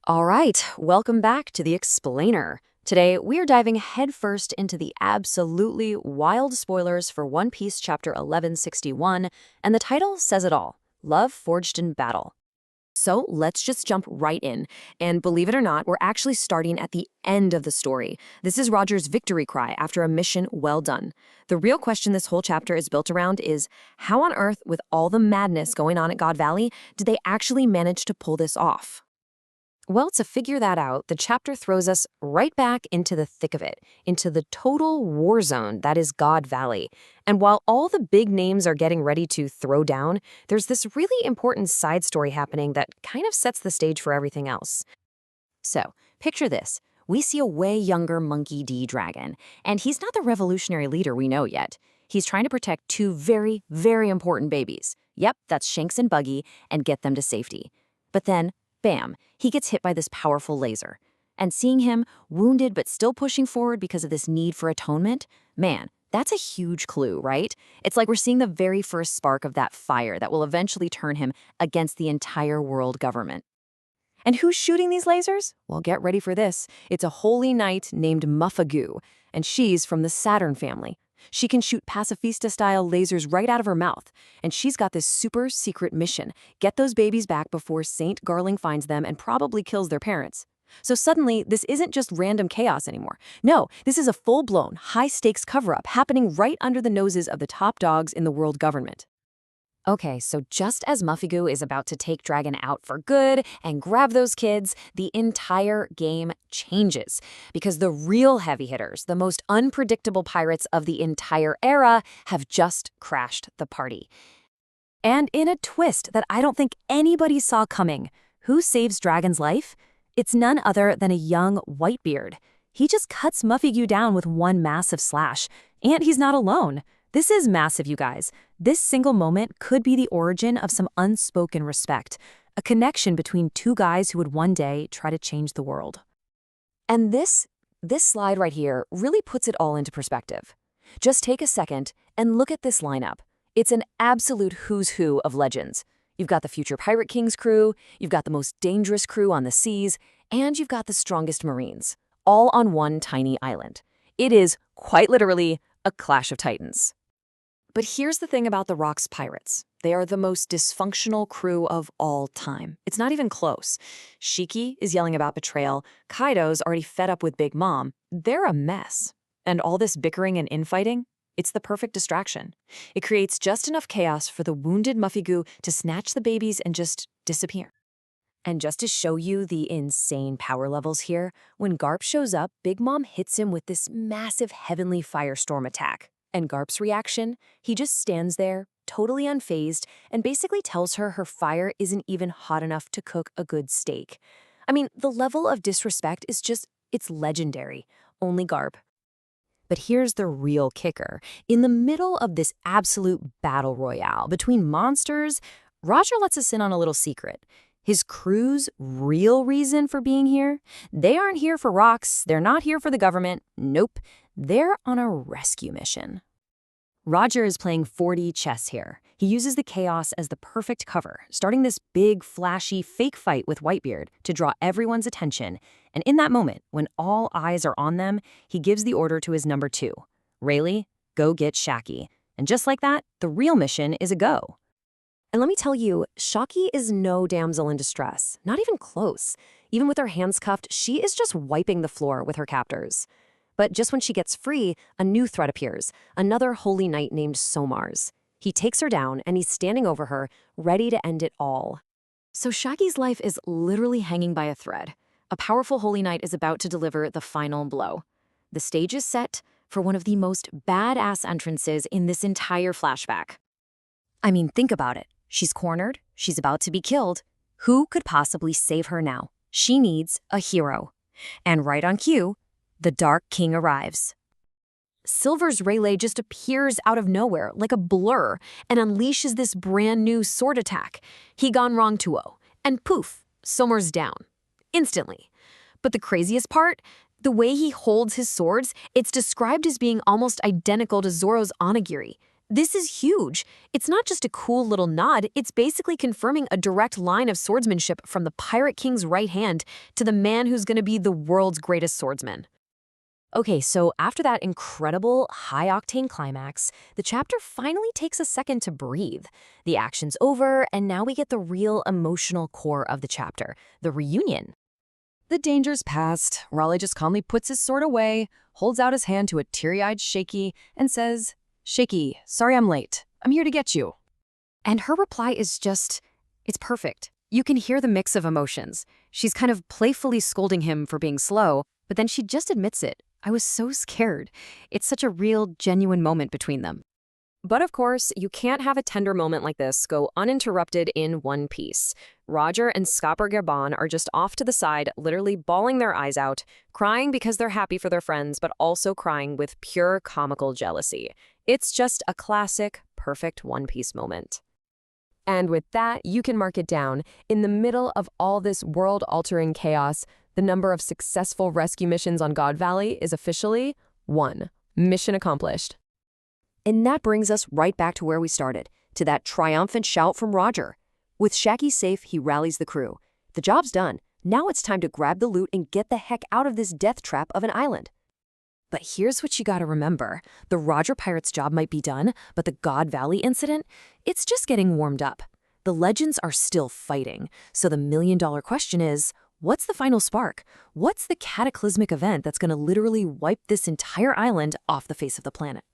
All right, welcome back to The Explainer. Today, we are diving headfirst into the absolutely wild spoilers for One Piece Chapter 1161, and the title says it all, Love Forged in Battle. So let's just jump right in. And believe it or not, we're actually starting at the end of the story. This is Roger's victory cry after a mission well done. The real question this whole chapter is built around is, how on earth, with all the madness going on at God Valley, did they actually manage to pull this off? Well, to figure that out, the chapter throws us right back into the thick of it, into the total war zone that is God Valley. And while all the big names are getting ready to throw down, there's this really important side story happening that kind of sets the stage for everything else. So, picture this. We see a way younger Monkey D. Dragon, and he's not the revolutionary leader we know yet. He's trying to protect two very, very important babies. Yep, that's Shanks and Buggy, and get them to safety. But then, bam, he gets hit by this powerful laser. And seeing him, wounded but still pushing forward because of this need for atonement, man, that's a huge clue, right? It's like we're seeing the very first spark of that fire that will eventually turn him against the entire world government. And who's shooting these lasers? Well, get ready for this. It's a holy knight named Muffagu, and she's from the Saturn family. She can shoot pacifista-style lasers right out of her mouth, and she's got this super secret mission: get those babies back before Saint Garling finds them and probably kills their parents. So suddenly, this isn't just random chaos anymore. No, this is a full-blown, high-stakes cover-up happening right under the noses of the top dogs in the world government. Okay, so just as Muffagu is about to take Dragon out for good and grab those kids, the entire game changes. Because the real heavy hitters, the most unpredictable pirates of the entire era, have just crashed the party. And in a twist that I don't think anybody saw coming, who saves Dragon's life? It's none other than a young Whitebeard. He just cuts Muffagu down with one massive slash, and he's not alone. This is massive, you guys. This single moment could be the origin of some unspoken respect, a connection between two guys who would one day try to change the world. And this slide right here really puts it all into perspective. Just take a second and look at this lineup. It's an absolute who's who of legends. You've got the future Pirate King's crew, you've got the most dangerous crew on the seas, and you've got the strongest Marines, all on one tiny island. It is, quite literally, a clash of titans. But here's the thing about the Rock's pirates. They are the most dysfunctional crew of all time. It's not even close. Shiki is yelling about betrayal. Kaido's already fed up with Big Mom. They're a mess. And all this bickering and infighting, it's the perfect distraction. It creates just enough chaos for the wounded Muffagu to snatch the babies and just disappear. And just to show you the insane power levels here, when Garp shows up, Big Mom hits him with this massive heavenly firestorm attack. And Garp's reaction? He just stands there, totally unfazed, and basically tells her her fire isn't even hot enough to cook a good steak. I mean, the level of disrespect is it's legendary. Only Garp. But here's the real kicker. In the middle of this absolute battle royale between monsters, Roger lets us in on a little secret. His crew's real reason for being here? They aren't here for rocks, they're not here for the government, nope. They're on a rescue mission. Roger is playing 4D chess here. He uses the chaos as the perfect cover, starting this big, flashy, fake fight with Whitebeard to draw everyone's attention. And in that moment, when all eyes are on them, he gives the order to his number 2. Rayleigh, go get Shaki. And just like that, the real mission is a go. And let me tell you, Shaki is no damsel in distress, not even close. Even with her hands cuffed, she is just wiping the floor with her captors. But just when she gets free, a new threat appears, another holy knight named Somars. He takes her down, and he's standing over her, ready to end it all. So Shaki's life is literally hanging by a thread. A powerful holy knight is about to deliver the final blow. The stage is set for one of the most badass entrances in this entire flashback. I mean, think about it. She's cornered, she's about to be killed. Who could possibly save her now? She needs a hero. And right on cue, the Dark King arrives. Silver's Rayleigh just appears out of nowhere like a blur and unleashes this brand new sword attack. He gone wrong 2-0, and poof, Somers down. Instantly. But the craziest part? The way he holds his swords, it's described as being almost identical to Zoro's onigiri. This is huge. It's not just a cool little nod, it's basically confirming a direct line of swordsmanship from the Pirate King's right hand to the man who's going to be the world's greatest swordsman. Okay, so after that incredible, high-octane climax, the chapter finally takes a second to breathe. The action's over, and now we get the real emotional core of the chapter, the reunion. The danger's past. Raleigh just calmly puts his sword away, holds out his hand to a teary-eyed Shaky, and says, "Shaky, sorry I'm late. I'm here to get you." And her reply is it's perfect. You can hear the mix of emotions. She's kind of playfully scolding him for being slow, but then she just admits it. I was so scared. It's such a real, genuine moment between them. But of course, you can't have a tender moment like this go uninterrupted in one piece. Roger and Scopper Gabon are just off to the side, literally bawling their eyes out, crying because they're happy for their friends, but also crying with pure comical jealousy. It's just a classic, perfect one-piece moment. And with that, you can mark it down. In the middle of all this world-altering chaos, the number of successful rescue missions on God Valley is officially 1. Mission accomplished. And that brings us right back to where we started, to that triumphant shout from Roger. With Shaky safe, he rallies the crew. The job's done. Now it's time to grab the loot and get the heck out of this death trap of an island. But here's what you gotta remember. The Roger Pirates job might be done, but the God Valley incident, it's just getting warmed up. The legends are still fighting, so the million-dollar question is, what's the final spark? What's the cataclysmic event that's gonna literally wipe this entire island off the face of the planet?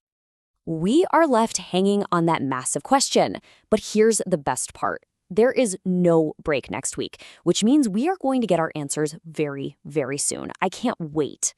We are left hanging on that massive question. But here's the best part. There is no break next week, which means we are going to get our answers very, very soon. I can't wait.